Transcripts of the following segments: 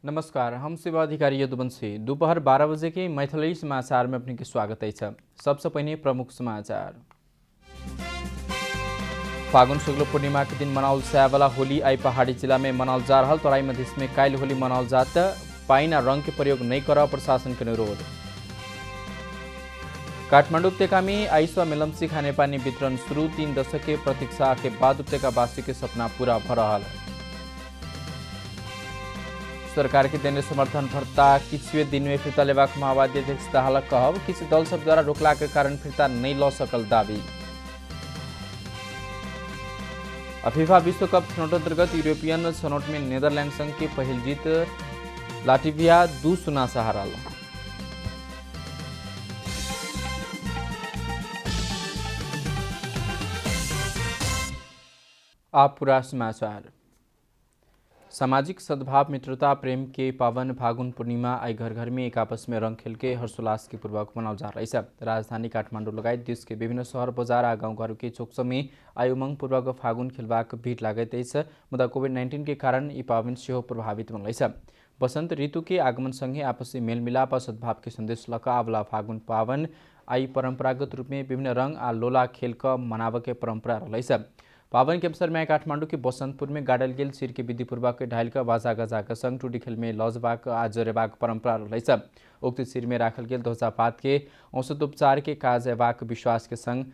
नमस्कार, हम सेवा अधिकारी यदुवंशी। दोपहर 12 बजे के मैथिली समाचार में अपने के स्वागत है। सबसे पहले प्रमुख समाचार। फागुन शुक्ल पूर्णिमा के दिन मनाउल सायावाला होली आई पहाड़ी जिला में मनाउल जा रहा। तराई मध्य में कायल होली मनाउल जात पाइना रंग के प्रयोग नहीं कर प्रशासन के अनुरोध। काठमाडौँ उपत्यका में आइसवा मिलमसी खाने पानी वितरण शुरू। 3 दशक के प्रतीक्षा के बाद उपत्यका वासी के सपना पूरा भ रहा। सरकार के देने समर्थन भत्ता किसी दिन में फिर्ता लेबाक माओवादी अध्यक्ष दाहाल कहब। किसी दल सब द्वारा रोकला के कारण फिर्ता नहीं ल सकल दावी। फीफा विश्व कप छनौट अंतर्गत यूरोपियन छनौट में नेदरलैंड संघ की पहल जीत। लाटविया 2-0 से हारल। आप पूरा समाचार। सामाजिक सद्भाव मित्रता प्रेम के पावन फागुन पूर्णिमा आई घर घर में एक आपस में रंग खेल के हर्षोल्लास के पूर्वक मनाल जा रही है। राजधानी काठमाडौँ लगायत देश के विभिन्न शहर बजार आ गाँव घर के चौक में आई उमंग पूर्वक फागुन खेलबाक भीड़ लागत है। मुदा कोभिड-19 के कारण यी पावन सेहो प्रभावित बनल है। बसंत ऋतु के आगमन संगे आपसी मेलमिलाप और सद्भाव के संदेश लक आवला फागुन पावन आई परंपरागत रूप में विभिन्न रंग आ लोला खेल क मनाव के परंपरा रही है। पावन के अवसर में काठमाडौँ के बसंतपुर में गाड़ल गेल सिर के विधिपूर्वक ढाइल का बाजा गजा का संग टूटी खेल में लजबाक आ जरेबाक परंपरा रही है। उक्त सिर में राखल गेल ध्वजा पात के औषध उपचार के काज एबाक विश्वास के संग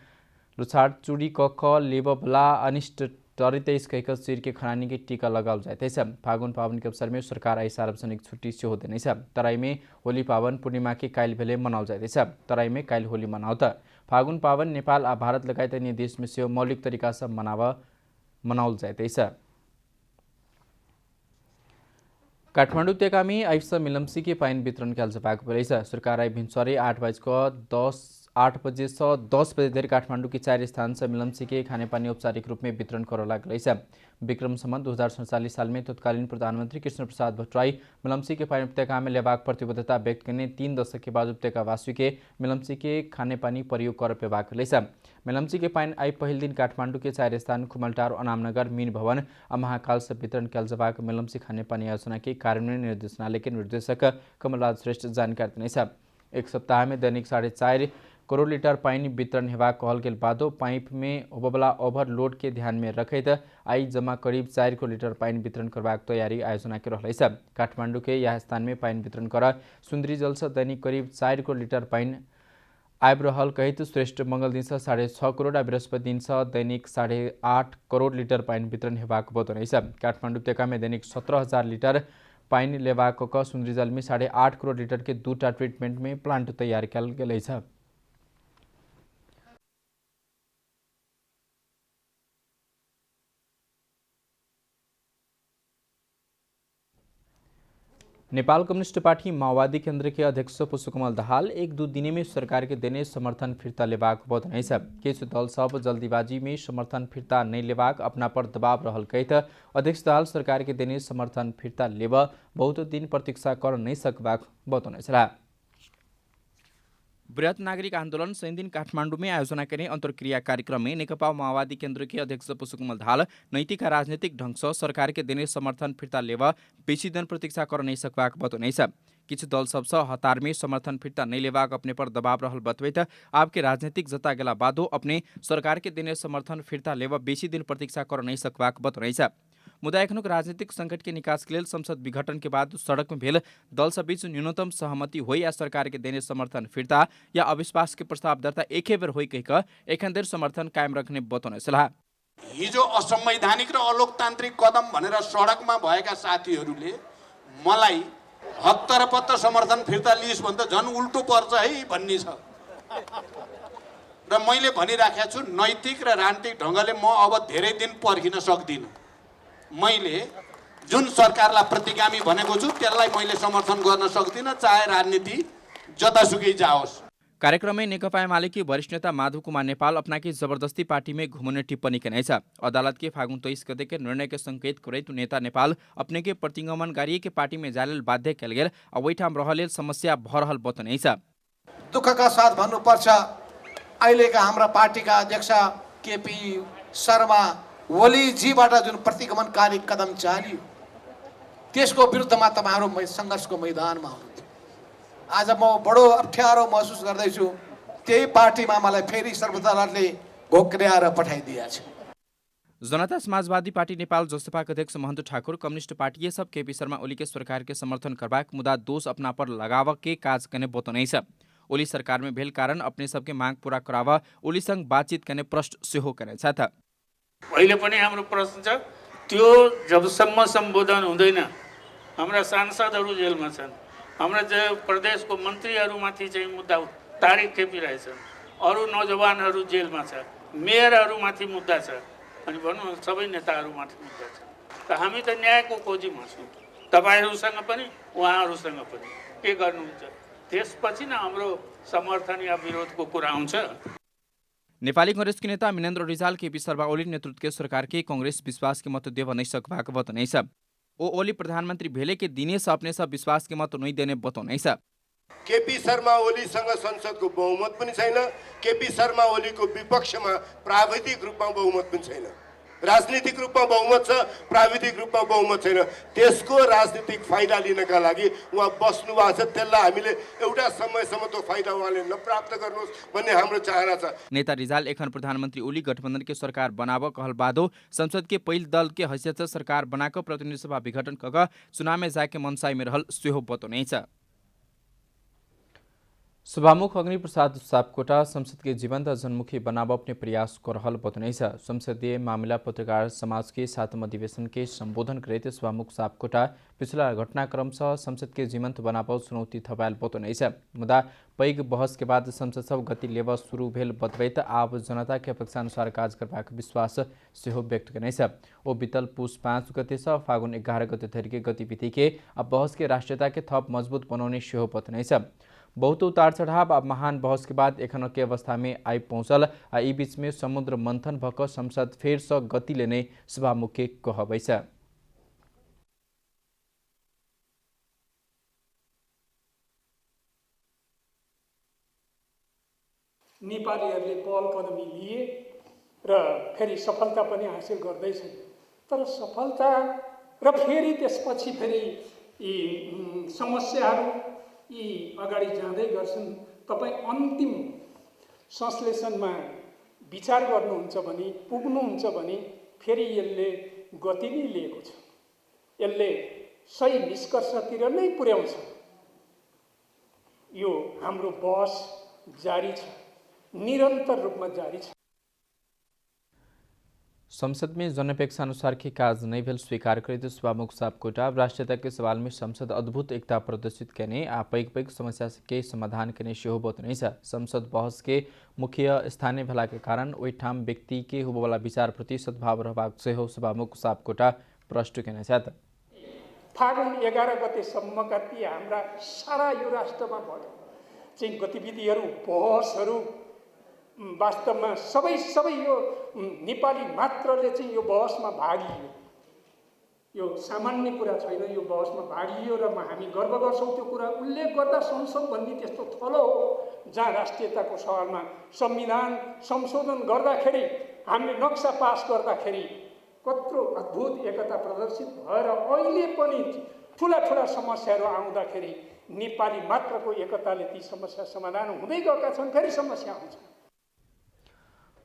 लुछाड़ चूड़ी क लेबला अनिष्ट टरितेश कहकर सिर के खनानी के टीका लगाल जाते हैं। फागुन पावन के अवसर में सरकार आई सार्वजनिक छुट्टी से होते नहीं। तराई में होली पावन पूर्णिमा के कायल भेले मनाल जाते हैं। तराई में कायल होली मनावता फागुन पावन नेपाल आ भारत लगायत अन्य देश में से मौलिक तरीका से मनाउल जाते हैं। काठमाडौँ उपत्यका में आइस मिलमसी के पाइन वितरण कल जपाक पड़े। सरकार आई भिनसरे 8 बजे से 10 बजे देर काठमाडौँ के 4 स्थान से मिलमसी के खाने पानी औपचारिक रूप में वितरण कर लगे। विक्रम संवत 2047 साल में तत्कालीन प्रधानमंत्री कृष्ण प्रसाद भट्टराई मिलमसी के पाइन उपत्यका में लेबाक प्रतिबद्धता व्यक्त करने 3 दशक के बाद उपत्यका वासी के मिलमसी के खाने पानी प्रयोग कर पेबाक मिलमसी के पाइन आई पहल दिन काठमाडौँ के 4 स्थान खुमलटार अनामनगर मीन भवन और महाकाल से वितरण कल जबाक मिलमसी खाने पानी योजना के कार्यान्वयन निर्देशनालय के निर्देशक कमलराज श्रेष्ठ जानकारी देने। एक सप्ताह में दैनिक 4.5 करोड़ लीटर पानी वितरण हेबाक कहल गेल बादो पाइप में होबला ओभरलोड के ध्यान में रखैत आई जमा करीब 4 करोड़ लीटर पानी वितरण करबाक तैयारी आयोजना के रहलै। काठमाडौँ के यह स्थान में पानी वितरण कर सुंदरी जल से दैनिक करीब 4 करोड़ लीटर पानी आब रहल कहित श्रेष्ठ मंगल दिन से 6.5 करोड़ आ बृहस्पति दिन से दैनिक 8.5 करोड़ लीटर पानी वितरण हेबाक बतौने। काठमाडौँ उपत्यका में दैनिक 17,000 लीटर पानी लेबाक सुंदरी जल में 8.5 करोड़ लीटर के 2टा ट्रीटमेंट में प्लांट तैयार कल गेल है। नेपाल कम्युनिस्ट पार्टी माओवादी केंद्र के अध्यक्ष पुष्पकमल दाहाल 1-2 दिन में सरकार के देने समर्थन फिर्ता लेबाक बतौने। किछु दल सब जल्दीबाजी में समर्थन फिर्ता नहीं लेबाक अपना पर दबाव रहल कहित अध्यक्ष दाहाल सरकार के देने समर्थन फिर्ता लेब बहुत दिन प्रतीक्षा कर नहीं सकबाक बतौने। बृहत नागरिक आंदोलन शनि दिन काठमाडौँ में आयोजना करने अंतर्क्रिया कार्यक्रम में नेकपा माओवादी केंद्र के अध्यक्ष पुष्पकमल दाहाल नैतिक राजनीतिक ढंग से सरकार के देने समर्थन फिर्ता लेब बेसी दिन प्रतीक्षा कर नहीं सकबाक बतौने। किछु दल सबसे हतार में समर्थन फिर्ता नहीं लेबाक अपने पर दबाव रहल बतबैत आपके राजनीतिक जता गेला बादो अपने सरकार के देने समर्थन फिर्ता लेब बेसी दिन प्रतीक्षा कर नहीं सकबाक बतौने। मुदा एखनुक राजनीतिक संकट के निकास के लिए संसद विघटन के बाद सड़क में भेल दल सब बीच न्यूनतम सहमति हो या सरकार के देने समर्थन फिर्ता या अविश्वास के प्रस्ताव दर्ता एकै बेर हो कह एखन देर समर्थन कायम रखने बतौने सल्लाह। हिजो असंवैधानिक र अलोकतान्त्रिक कदम भनेर सडकमा भएका साथीहरूले मलाई हत्तरपत्त समर्थन फिर्ता लिइस् भने त झन् उल्टो पर्छ है भन्ने छ र मैले भनिराखेको छु नैतिक र राजनीतिक ढङ्गले म अब धेरै दिन पर्खिन सक्दिनँ। मैले जुन सरकारलाई प्रतिगामी भनेको छु त्यसलाई मैले समर्थन गर्न सक्दिनँ चाहे राजनीति जतासुकै जाओस्। कार्यक्रम में नेकपा एमाले के वरिष्ठ नेता माधव कुमार नेपाल अपना की जबरदस्ती पार्टी में घुमने टिप्पणी के अदालत के फागुन 23 गते के निर्णय के संकेत करैत नेता नेपाल अपने के प्रतिगमनकारी के पार्टी में जालेल बाध्य कल गेल अवैठाम रहले समस्या भरहल बतौने। दुःखका साथ भन्नुपर्छ अहिलेका हाम्रा पार्टीका अध्यक्ष केपी शर्मा ओलीजीबाट जुन प्रतिगमनकारी कदम चालियो त्यसको विरुद्धमा तपाईँहरू सङ्घर्षको मैदानमा हुनुहुन्थ्यो। आज म बडो अप्ठ्यारो महसुस गर्दैछु, त्यही पार्टीमा मलाई फेरि सर्वोदलले घोक्र्याएर पठाइदिएछ। जनता समाजवादी पार्टी नेपाल जसपाका अध्यक्ष महंत ठाकुर कम्युनिस्ट पार्टी ये सब केपी शर्मा ओली के सरकार के समर्थन करवाक मुदा दोष अपना पर लगाव के काज करने बतौनै छ। ओली सरकार में भेल कारण अपने सबके मांग पूरा करावा ओली संग बातचीत करने प्रश्न सेहो करे छ त। अहिले पनि हाम्रो प्रश्न छ, त्यो जबसम्म सम्बोधन हुँदैन, हाम्रा सांसदहरू जेलमा छन्, हाम्रा प्रदेशको मन्त्रीहरूमाथि चाहिँ मुद्दा तारिख खेपिरहेछन्, अरू नौजवानहरू जेलमा छ, मेयरहरूमाथि मुद्दा छ, अनि भनौँ सबै नेताहरूमाथि मुद्दा छ। त हामी त न्यायको खोजीमा छौँ, तपाईँहरूसँग पनि उहाँहरूसँग पनि। के गर्नुहुन्छ? त्यसपछि न हाम्रो समर्थन या विरोधको कुरा आउँछ। नेपाली कांग्रेस के नेता मिनेन्द्र रिजाल केपी शर्मा ओली नेतृत्व के सरकार के कांग्रेस विश्वास के मत देव नहीं सकभाग बतौनै छ। ओ ओली प्रधानमंत्री भेले के दिने से अपने सब विश्वास के मत नहीं देने बतौनै छ। केपी शर्मा ओलीसँग संसदको बहुमत पनि छैन, केपी शर्मा ओलीको विपक्षमा प्राविधिक रूपमा बहुमत पनि छैन। राजनीतिक रूपमा बहुमत छ, प्राविधिक रूपमा बहुमत छैन। त्यसको राजनीतिक फाइदा लिनका लागि उहाँ बस्नु भएको छ। त्यसलाई हामीले एउटा समयसम्म त्यो फाइदा उहाँले नप्राप्त गर्नुहोस् भन्ने हाम्रो चाहना छ। नेता रिजाल एखन प्रधानमंत्री ओली गठबंधन के सरकार बनाव कहल बादो संसद के पहिल दल के हैसियत से सरकार बनाकर प्रतिनिधि सभा विघटन कग चुनाव में जाके मनसाई में रहल सेहो बतौनै छ। सभामुख अग्नि प्रसाद सापकोटा संसद के जीवंत जनमुखी बनाव अपने प्रयास कर रहल बतौनै छ। संसदीय मामला पत्रकार समाज के 7वां अधिवेशन के संबोधन करते सभामुख सापकोटा पिछला घटनाक्रम से संसद के जीवंत बनाव चुनौती थपायल बतौनै छ। मुदा पैघ बहस के बाद संसद सब गति लेव शुरू भेल बतबैत आब जनता के अपेक्षा अनुसार काज करबाक विश्वास सेहो व्यक्त करने छ। ओ बीतल पुष 5 गते से फागुन 11 गते धरि के गतिविधि के अब बहस के राष्ट्रीयता के थप मजबूत बनाउने सेहो बतौनै छ। बहुत उतार चढ़ाव अब महान बहस के बाद एखन के अवस्था में आई पहुंचल आ ई बीच में समुद्र मंथन भक संसद फेर से गति लेने सभामुख के कहबै छ। नेपालीहरूले पहल कदमी लिए र फेरि सफलता पनि हासिल गर्दैछन्। तर सफलता र फेरि त्यसपछि फेरि यी समस्याहरू यी अगाडि जाँदै गर्छन्। तपाईँ अन्तिम संश्लेषणमा विचार गर्नुहुन्छ भने, पुग्नुहुन्छ भने फेरि यसले गति नै लिएको छ, यसले सही निष्कर्षतिर नै पुर्याउँछ। यो हाम्रो बहस जारी छ, निरन्तर रूपमा जारी छ। संसद में जनअपेक्षा अनुसार के काज नहीं भेल स्वीकार करते सभामुख सापकोटा राष्ट्रीयता के सवाल में संसद अद्भुत एकता प्रदर्शित करने आ पैघ समस्या के समाधान करने सेहो बतौनै छ। संसद बहस के मुख्य स्थानीय भेला के कारण ओहि ठाम व्यक्ति के होबवाला विचार प्रति सद्भाव रहबाक सेहो सभामुख सापकोटा प्रश्न केने छ। फागुन 11 गतेसम्मका ती हाम्रा सारा यो राष्ट्रमा भयो चाहिँ गतिविधिहरू, बहसहरू वास्तवमा सबै यो नेपाली मात्रले चाहिँ यो बहसमा भाग लियो। यो सामान्य कुरा छैन, यो बहसमा भाग लियो र हामी गर्व गर्छौँ। त्यो कुरा उल्लेख गर्दा संसद भन्ने त्यस्तो थलो हो जहाँ राष्ट्रियताको सवालमा संविधान संशोधन गर्दाखेरि, हामीले नक्सा पास गर्दाखेरि कत्रो अद्भुत एकता प्रदर्शित भएर अहिले पनि ठुला समस्याहरू आउँदाखेरि नेपाली मात्रको एकताले ती समस्या समाधान हुँदै गएका छन्। फेरि समस्या आउँछ।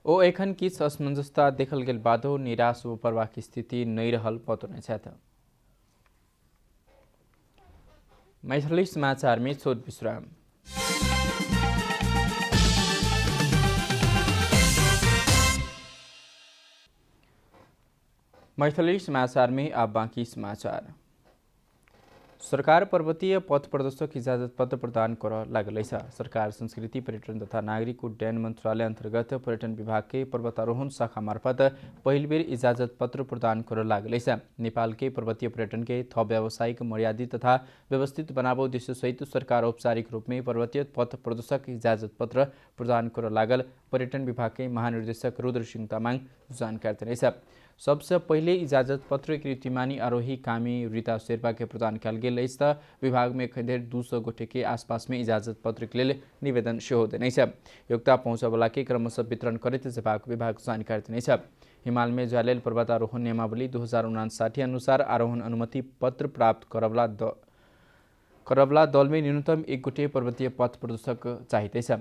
ओ एखन किछ असमंजसता देखल गेल बादो निराश व परवाह स्थिति नहीं रहल बतौनै छ। मैथिली समाचार में छोट विश्राम। मैथिली समाचार में अब बाँकी समाचार। सरकार पर्वतीय पथ प्रदर्शक इजाजत पत्र प्रदान कर लागल छ। सरकार संस्कृति पर्यटन तथा नागरिक उड्डयन मंत्रालय अंतर्गत पर्यटन विभाग के पर्वतारोहण शाखा मार्फत पहिल बेर इजाजत पत्र प्रदान कर लागल छ। नेपाल के पर्वतीय पर्यटन के थप व्यावसायिक मर्यादित तथा व्यवस्थित बनाव उद्देश्य सहित सरकार औपचारिक रूप में पर्वतीय पथ प्रदर्शक इजाजत पत्र प्रदान कर लागल पर्यटन विभाग के महानिर्देशक रुद्र सिंह तामाङ जानकारी देने छ। सबसे पहले इजाजत पत्र कीर्तिमानी आरोही कामी रीता शेर्पा के प्रदान कल गेल अछि। विभाग में खदेर 200 गोटे के आसपास में इजाजत पत्र के लिए निवेदन सेहो देने छ। योग्यता पहुँचवला के क्रमशः वितरण करते विभाग जानकारी देने छ। हिमाल में जालेल पर्वतारोहण नियमावली 2059 अनुसार आरोहण अनुमति पत्र प्राप्त करवला दल में न्यूनतम 1 गोटे पर्वतीय पथ प्रदूषक चाहिए छ।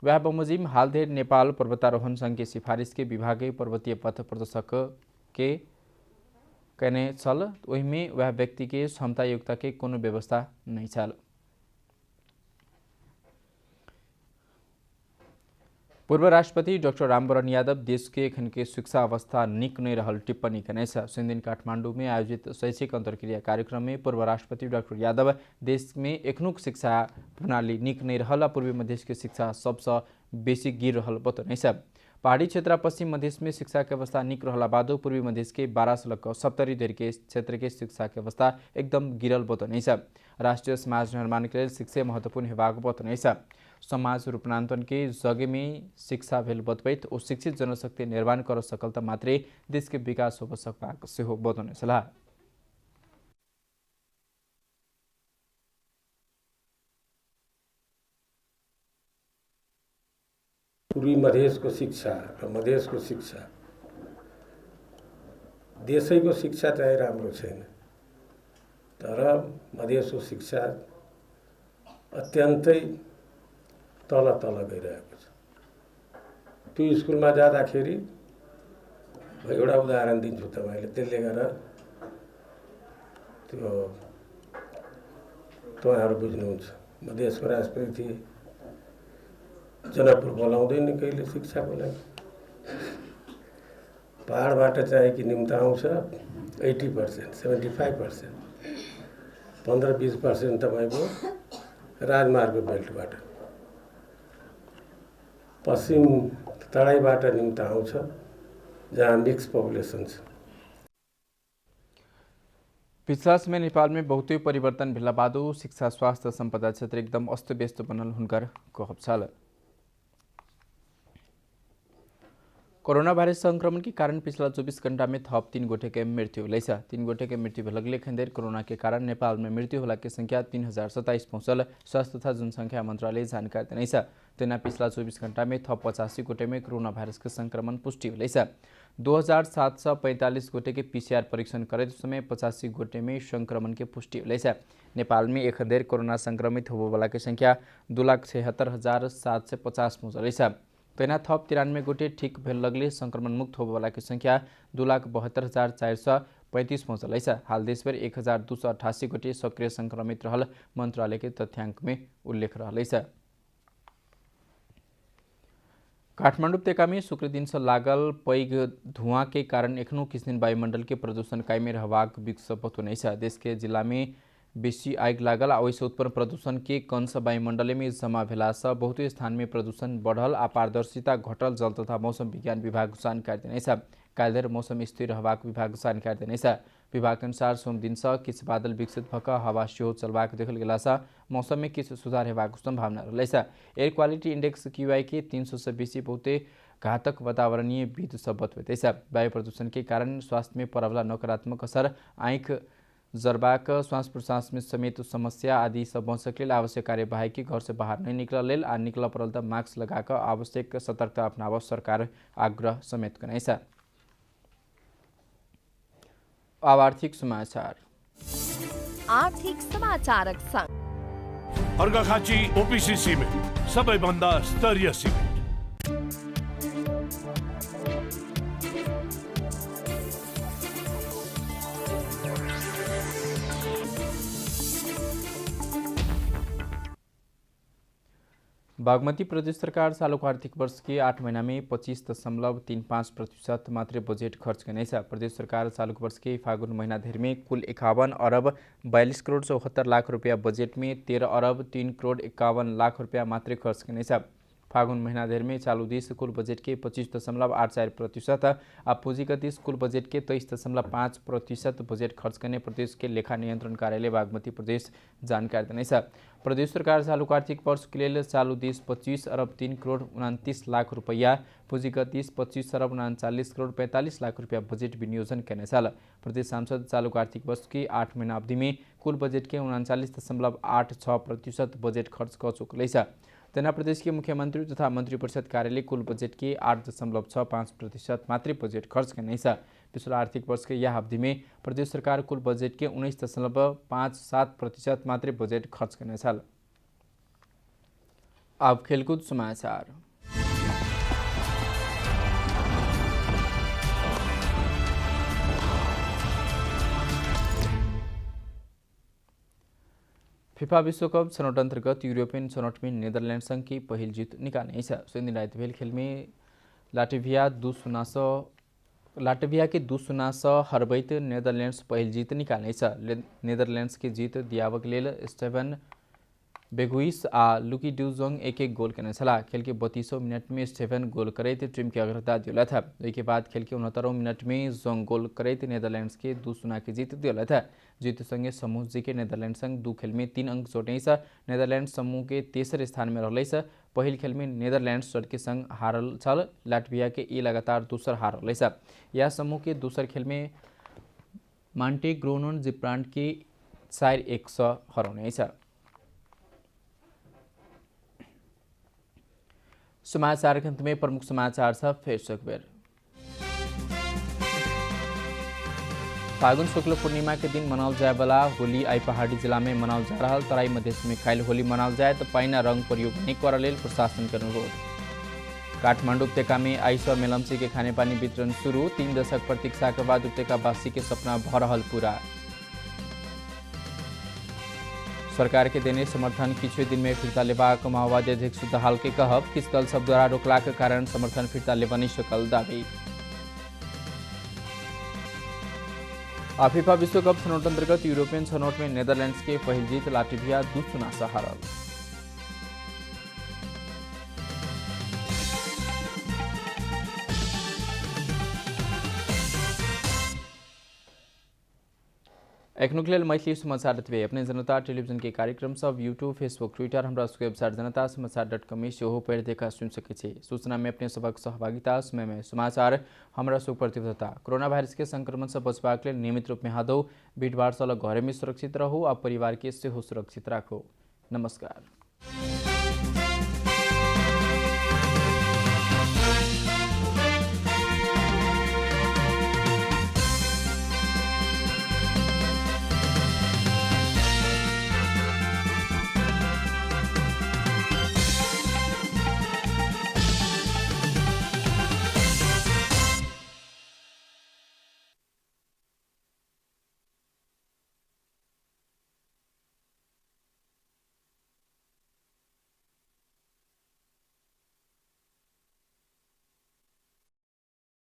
वह बमोजिम हाल धेर नेपाल पर्वतारोहण संघ के सिफारिश के विभागीय पर्वतीय पथ प्रदूषक के कहने छल। वही में वह व्यक्ति के क्षमता योग्यता के कोनो व्यवस्था नहीं छल। पूर्व राष्ट्रपति डाक्टर रामवरण यादव देश के एखन के शिक्षा अवस्था निक नहीं रहल टिप्पणी कने छ। दिन काठमांडू में आयोजित शैक्षिक अंतर्क्रिया कार्यक्रम में पूर्व राष्ट्रपति डाक्टर यादव देश में एखनुक शिक्षा प्रणाली निक नहीं रहल, पूर्वी मध्य के शिक्षा सबसे बेसी गिर रहल बतौने छ। पहाड़ी क्षेत्र पश्चिम मध्य में शिक्षा की अवस्था निक रहला बादो पूर्वी मध्य के 1270 धेर के क्षेत्र के शिक्षा की अवस्था एकदम गिरल बतौने छ। राष्ट्रीय समाज निर्माण के लिए शिक्षा महत्वपूर्ण हेबाक बतौने छ। समाज रूपांतरण के जगह में शिक्षा भेल बतबैत और शिक्षित जनशक्ति निर्माण कर सकल त मात्रै देश के विकास हो सकबाक सेहो बतौने सलाह। पूर्वी मधेसको शिक्षा र मधेसको शिक्षा देशैको शिक्षा चाहिँ राम्रो छैन, तर मधेसको शिक्षा अत्यन्तै तल गइरहेको छ। त्यो स्कुलमा जाँदाखेरि एउटा उदाहरण दिन्छु तपाईँले, त्यसले गर्दा त्यो तपाईँहरू बुझ्नुहुन्छ। मधेसको राष्ट्रपति थिए, जनकपुर बोलाउँदैन कहिले शिक्षाको लागि। पहाडबाट चाहिँ कि निम्ता आउँछ 80%, 75%, 15-20% तपाईँको राजमार्ग बेल्टबाट, पश्चिम तराईबाट निम्ता आउँछ जहाँ मिक्स पपुलेसन छ। पिछला समय नेपाल में बहुतै परिवर्तन भेला बादो शिक्षा स्वास्थ्य सम्पदा क्षेत्र एकदम अस्तव्यस्त बनल हुनकर कहब छल। कोरोना वायरस संक्रमण के कारण पिछला 24 घंटा में थप 3 गोटे के मृत्यु हुई छ। 3 गोटे के मृत्यु भेलगले खंडेर कोरोना के कारण नेपाल में मृत्यु होला के संख्या 3027 पहुंचल स्वास्थ्य तथा जनसंख्या मंत्रालय जानकारी देने छ। तेना पिछला 24 घंटा में थप 85 गोटे में कोरोना वायरस के संक्रमण पुष्टि हुई छ। 2745 गोटे के पीसीआर परीक्षण करे समय 85 गोटे में संक्रमण के पुष्टि हुई छ। नेपाल में एक देर कोरोना संक्रमित होने वाला की संख्या 2,76,750 पहुंचल छ। तेना थप 93 गोटे ठीक भेल लगले संक्रमण मुक्त होने वाला की संख्या 2,72,435 पहुंचल छ। हाल देशभर 1,288 गोटे सक्रिय संक्रमित रहल मंत्रालय के तथ्यांक में उल्लेख रहल छ। काठमाडौँ तेकामी शुक्र दिन से लागल पैघ धुआं के कारण एखनो किछ दिन वायुमंडल के प्रदूषण कायमे रहबाक विकल्प हुने छ। देश के जिला में बेसी आग लागल आ ओहिसँ उत्पन्न प्रदूषण के कंश वायुमंडल में जमा भेला से बहुत स्थान में प्रदूषण बढ़ल आ पारदर्शिता घटल जल तथा मौसम विज्ञान विभाग जानकारी देने छ। काल्हि मौसम स्थिर रहबाक विभाग जानकारी देने छ। विभाग के अनुसार सोम दिन से किछ बादल विकसित भक हवा सेहो चलबाक देखल गेला से मौसम में किछ सुधार हेबाक संभावना रहलै छ। एयर क्वालिटी इंडेक्स QI के 300 से बेसी बहुते घातक वातावरणीय विध सब बतबैते छ। वायु प्रदूषण के कारण स्वास्थ्य में परवला नकारात्मक असर, आँख जरबाक, श्वास प्रश्वास में समेत समस्या आदि सब बचक लेल आवश्यक कार्यवाही की घर से बाहर नहीं निकल लेल आ निकल परल त मास्क लगाकर आवश्यक सतर्कता अपनाव सरकार आग्रह समेत कने छ। अब आर्थिक समाचार। आर्थिक समाचारक संग अर्घाखाँची ओपीसी सिमेन्ट सबैभन्दा स्तरीय सिमेन्ट। बागमती प्रदेश सरकार चालू आर्थिक वर्ष के 8 महीना में 25.35% मात्र बजेट खर्च करने छ। प्रदेश सरकार चालू वर्ष के फागुन महीना धेर में कुल 51 अरब 42 करोड़ 74 लाख रुपया बजेट में 13 अरब 3 करोड़ 51 लाख रुपया मात्र खर्च करने छ। फागुन महीना देर में चालू देश कुल बजट के 25.84% और पूंजीगत देश कुल बजट के 23.5% बजट खर्च करने प्रदेश के लेखा नियंत्रण कार्यालय बागमती प्रदेश जानकारी देने प्रदेश सरकार चालू आर्थिक वर्ष के लिए चालू देश 25 अरब 3 करोड़ 29 लाख रुपया पूंजीगत देश 25 अरब 39 करोड़ 45 लाख रुपया बजट विनियोजन करने प्रदेश सांसद चालू आर्थिक वर्ष की 8 महीना अवधि में कुल बजट के 39.86% बजट खर्च कर चुकल तेना प्रदेश के मुख्यमंत्री तथा मंत्रिपरिषद कार्यालय कुल बजट के 8.65% मात्र बजट खर्च करने पिछला आर्थिक वर्ष के यह अवधि में प्रदेश सरकार कुल बजट के 19.57% मात्र बजट खर्च करने अब खेलकूद समाचार। फिफा विश्वकप छनौट अंतर्गत यूरोपियन छनौट में नेदरलैंड संघ की पहल जीत निकालने सुनिल रात भेल खेल में लाटविया के 2-0 हरबैत नेदरलैंड्स पहल जीत निकालने नेदरलैंड्स की जीत दियावक लेल स्टेफन बेगुइस आ लुकी ड्यूजोंग एक गोल करने खेल के 32वें मिनट में स्टेफन गोल करते टीम की अग्रता दिला था। इसके बाद खेल के 69वें मिनट में जोंग गोल करते नेदरलैंड्स के 2-0 की जीत दिला था। जीत संगे समूह जी के नेदरलैंड संघ 2 खेल में 3 अंक जोड़े नेदरलैंड समूह के तेसर स्थान में रहा पहल खेल में नेदरलैंड के संग हारल छल लाटविया के ये लगातार दूसर हार रहा यह समूह के दूसर खेल में मांटेग्रोनोन जिब्राल्टर के 4-1 हराउने समाचार के अंत में प्रमुख समाचार फिर एक बेर। फागुन शुक्ल पूर्णिमा के दिन मनाल जाए वाला होली आई पहाड़ी जिला में मनाल जा रहा तराई मध्य में काल होली मनाल जाए तो पाइना रंग प्रयोग नहीं कर प्रशासन के अनुरोध। काठमांडू उपत्यका में आइस मेलम्ची के खाने पानी वितरण शुरू 3 दशक प्रतीक्षा के बाद उपत्यका वासी के सपना भरहल पूरा। सरकार के देने समर्थन किछु दिन में फिरता लेबाक माओवादी अध्यक्ष दाहाल के कहब किस दल सब द्वारा रोकला के कारण समर्थन फिरता लेबा नहीं सकल दावी। फीफा विश्वकप छनौट अंतर्गत यूरोपियन छनौट में नेदरलैंड्स के पहल जीत लाटविया 2-0 से हारल। एकनुकलेल मैथिली समाचार रतबे अपने जनता टेलीविजन के कार्यक्रम सब यूट्यूब फेसबुक ट्विटर हमारा वेबसाइट जनता समाचार.com में सेहो पढ़ देखा सुन सके सूचना में अपने सबक सहभागिता समय में समाचार हमारा सुख प्रतिबद्धता कोरोना वायरस के संक्रमण से बचवाक लेल नियमित रूप में हादौ भीड़भाड़ से घरे में सुरक्षित रहू और परिवार के सेहो सुरक्षित राखू। नमस्कार।